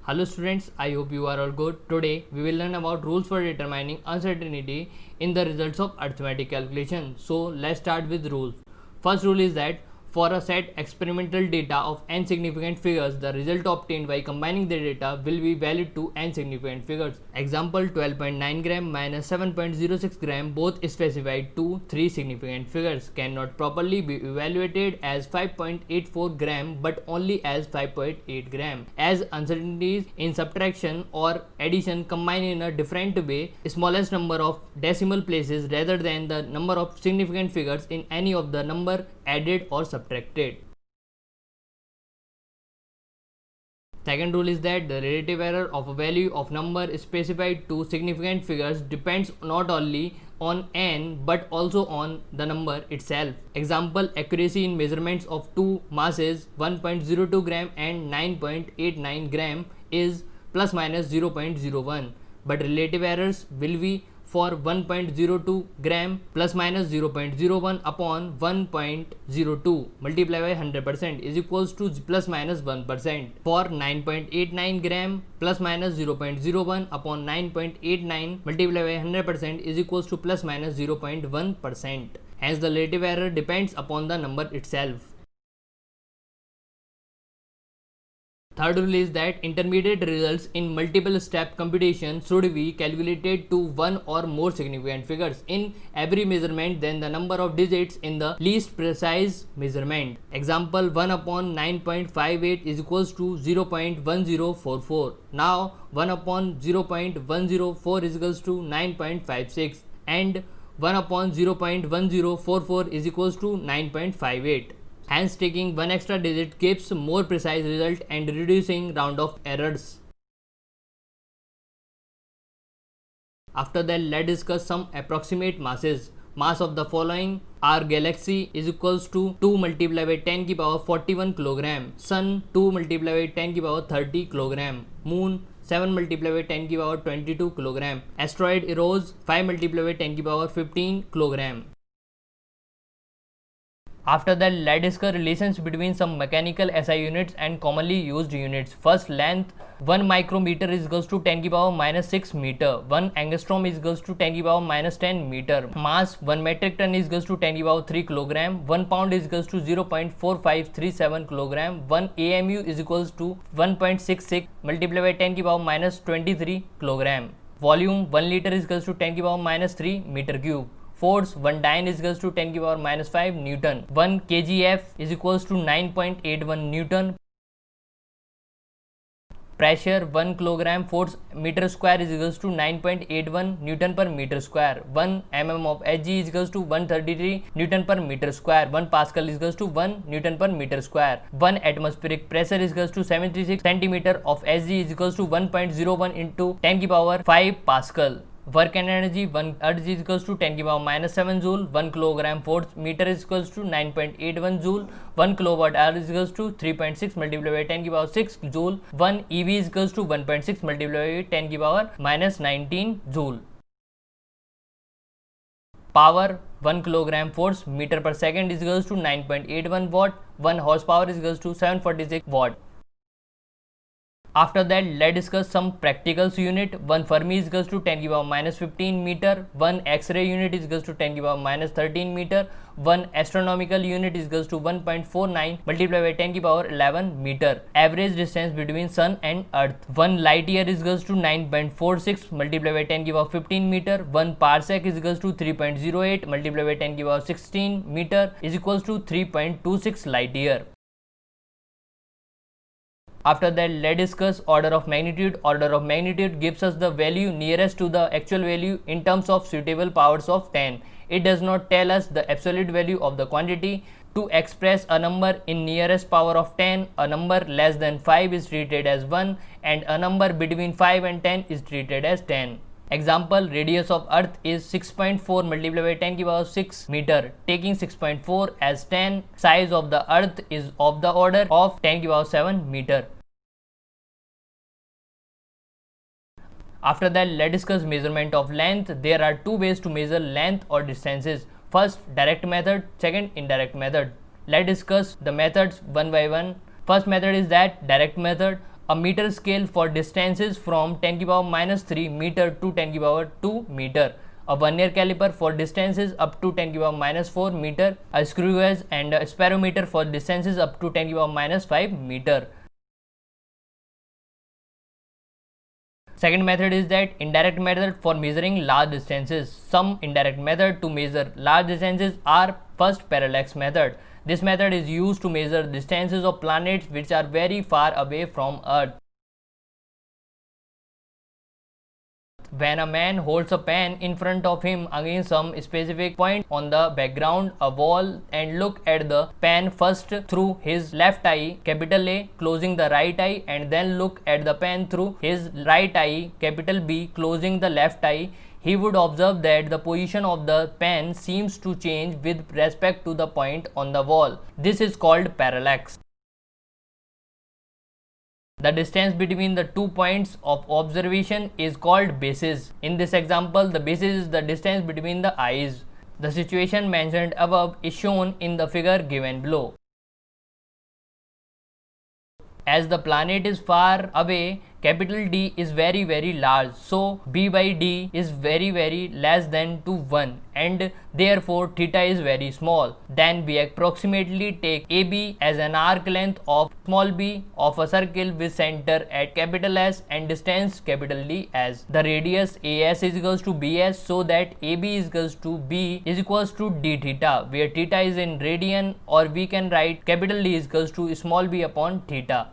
Hello students, I hope you are all good. Today we will learn about rules for determining uncertainty in the results of arithmetic calculation. So let's start with rules. First rule is that for a set experimental data of n significant figures, the result obtained by combining the data will be valid to n significant figures. Example 12.9 gram minus 7.06 gram, both specified to 3 significant figures, cannot properly be evaluated as 5.84 gram but only as 5.8 gram. As uncertainties in subtraction or addition combine in a different way, smallest number of decimal places rather than the number of significant figures in any of the number added or subtracted. Second rule is that the relative error of a value of number specified to significant figures depends not only on n but also on the number itself. Example, accuracy in measurements of two masses 1.02 gram and 9.89 gram is plus minus 0.01, but relative errors will be for 1.02 gram plus minus 0.01 upon 1.02 multiplied by 100% is equals to plus minus 1%. For 9.89 gram plus minus 0.01 upon 9.89 multiplied by 100% is equals to plus minus 0.1%. Hence the relative error depends upon the number itself. Third rule is that intermediate results in multiple step computation should be calculated to one or more significant figures in every measurement than the number of digits in the least precise measurement. Example, 1 upon 9.58 is equals to 0.1044. Now 1 upon 0.104 is equals to 9.56 and 1 upon 0.1044 is equals to 9.58. Hence, taking one extra digit gives more precise result and reducing round of errors. After that, let's discuss some approximate masses. Mass of the following are: galaxy is equals to 2 multiplied by 10 की power 41 kilogram, sun 2 multiplied by 10 की power 30 kilogram, moon 7 multiplied by 10 की power 22 kilogram, asteroid Eros 5 multiplied by 10 की power 15 kilogram. After that, let's discuss relations between some mechanical SI units and commonly used units. First, length 1 micrometer is equals to 10 की power minus 6 meter. 1 angstrom is equals to 10 की power minus 10 meter. Mass 1 metric ton is equals to 10 की power 3 kilogram. 1 pound is equals to 0.4537 kilogram. 1 AMU is equals to 1.66 multiplied by 10 की power minus 23 kilogram. Volume 1 liter is equals to 10 की power minus 3 meter cube. Force 1 dyne is equals to 10 की power minus 5 Newton. 1 kgf is equals to 9.81 Newton. Pressure 1 kilogram force meter square is equals to 9.81 Newton per meter square. 1 mm of Hg is equals to 133 Newton per meter square. 1 Pascal is equals to 1 Newton per meter square. 1 atmospheric pressure is equals to 76 centimeter of Hg is equals to 1.01 into 10 की power 5 Pascal. Work and energy 1 Earth is equals to 10 की power minus 7 joule. 1 kilogram force meter is equals to 9.81 joule. 1 kilowatt hour is equals to 3.6 multiplied by 10 की power 6 joule. 1 EV is equals to 1.6 multiplied by 10 की power minus 19 joule. Power 1 kilogram force meter per second is equals to 9.81 watt. 1 horsepower is equals to 746 watt. After that, let's discuss some practicals unit. 1 Fermi is equals to 10 की power minus 15 meter. 1 X-ray unit is equals to 10 की power minus 13 meter. 1 astronomical unit is equals to 1.49 multiplied by 10 की power 11 meter. Average distance between sun and earth 1 light year is equals to 9.46 multiplied by 10 की power 15 meter. 1 parsec is equals to 3.08 multiplied by 10 की power 16 meter is equals to 3.26 light year. After that, let's discuss order of magnitude. Order of magnitude gives us the value nearest to the actual value in terms of suitable powers of 10. It does not tell us the absolute value of the quantity. To express a number in nearest power of 10, a number less than 5 is treated as 1 and a number between 5 and 10 is treated as 10. Example, radius of earth is 6.4 multiplied by 10 की power 6 meter. Taking 6.4 as 10, size of the earth is of the order of 10 की power 7 meter. After that, let's discuss measurement of length. There are two ways to measure length or distances. First, direct method. Second, indirect method. Let's discuss the methods one by one. First method is that direct method. A meter scale for distances from 10 to the power minus 3 meter to 10 to the power 2 meter. A vernier caliper for distances up to 10 to the power minus 4 meter. A screw gauge and a spirometer for distances up to 10 to the power minus 5 meter. Second method is that indirect method for measuring large distances. Some indirect method to measure large distances are first parallax method. This method is used to measure distances of planets which are very far away from Earth. When a man holds a pen in front of him against some specific point on the background, a wall, and look at the pen first through his left eye, capital A, closing the right eye, and then look at the pen through his right eye, capital B, closing the left eye, he would observe that the position of the pen seems to change with respect to the point on the wall. This is called parallax. The distance between the 2 points of observation is called basis. In this example, the basis is the distance between the eyes. The situation mentioned above is shown in the figure given below. As the planet is far away, capital D is very large, so B by D is very less than to 1, and therefore theta is very small. Then we approximately take AB as an arc length of small b of a circle with center at capital S and distance capital D as the radius AS is equals to BS, so that AB is equals to B is equals to D theta, where theta is in radian, or we can write capital D is equals to small b upon theta.